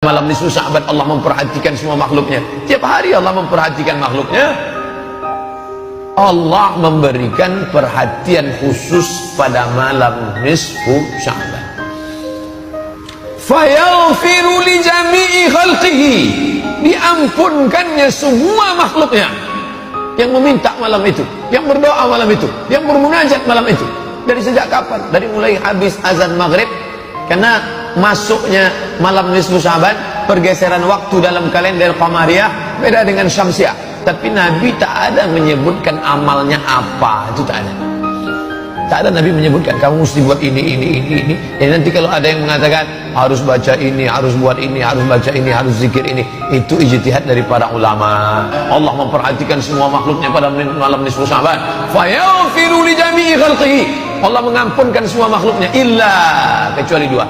Malam nisfu Sya'ban Allah memperhatikan semua makhluknya. Tiap hari Allah memperhatikan makhluknya. Allah memberikan perhatian khusus pada malam nisfu Sya'ban. Fayaghfiru li jami'i khalqihi, diampunkannya semua makhluknya yang meminta malam itu, yang berdoa malam itu, yang bermunajat malam itu. Dari sejak kapan? Dari mulai habis azan maghrib, karena masuknya malam nisfu Sya'ban, pergeseran waktu dalam kalender qamariyah beda dengan syamsiah. Tapi Nabi tak ada menyebutkan amalnya apa, itu tak ada. Tak ada Nabi menyebutkan kamu mesti buat ini. Ya nanti kalau ada yang mengatakan harus baca ini, harus buat ini, harus baca ini, harus zikir ini, itu ijtihad dari para ulama. Allah memperhatikan semua makhluknya pada malam nisfu Sya'ban. Fayaghfiru li jami'i khalqihi, Allah mengampunkan semua makhluknya illa, kecuali dua.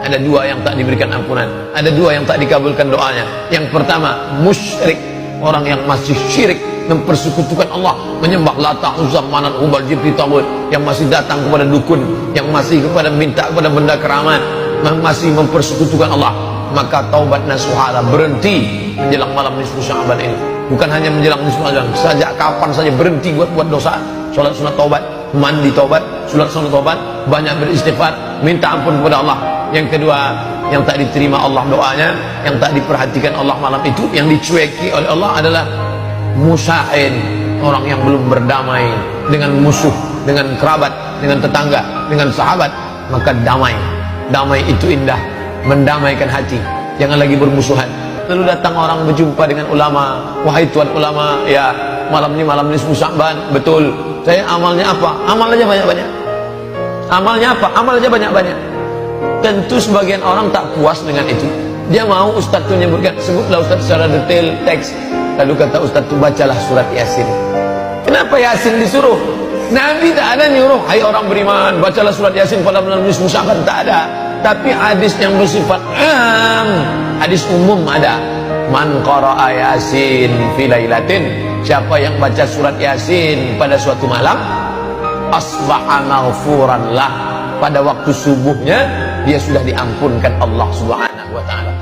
Ada dua yang tak diberikan ampunan, ada dua yang tak dikabulkan doanya. Yang pertama, musyrik, orang yang masih syirik, mempersekutukan Allah, menyembah Lata, Uzza, Manat, Hubal, Jibri, Taghut, yang masih datang kepada dukun, yang masih kepada minta kepada benda keramat, masih mempersekutukan Allah. Maka taubat nasuhala, berhenti menjelang malam nisfu Sya'ban ini. Bukan hanya menjelang nisfu Sya'ban, sejak kapan saja berhenti buat dosa. Salat sunat taubat, mandi taubat, salat sunat taubat, banyak beristighfar, minta ampun kepada Allah. Yang kedua, yang tak diterima Allah doanya, yang tak diperhatikan Allah malam itu, yang dicueki oleh Allah adalah musa'in, orang yang belum berdamai dengan musuh, dengan kerabat, dengan tetangga, dengan sahabat. Maka damai itu indah, mendamaikan hati, jangan lagi bermusuhan. Lalu datang orang berjumpa dengan ulama, wahai tuan ulama, ya malam ini malam nisfu Sya'ban, betul, saya amalnya apa? Amal aja banyak-banyak. Amalnya apa? Amal aja banyak-banyak. Tentu sebagian orang tak puas dengan itu. Dia mau ustaz itu menyebutkan, sebutlah ustaz secara detail teks. Lalu kata ustaz itu, bacalah surat Yasin. Kenapa Yasin disuruh? Nabi tak ada nyuruh, hai orang beriman, bacalah surat Yasin pada malam nisfu Sya'ban, tak ada. Tapi hadis yang bersifat hadis umum ada. Man qara'a Yasin fi lailatin, siapa yang baca surat Yasin pada suatu malam, asbaha maghfuran lah, pada waktu subuhnya dia sudah diampunkan Allah Subhanahu wa ta'ala.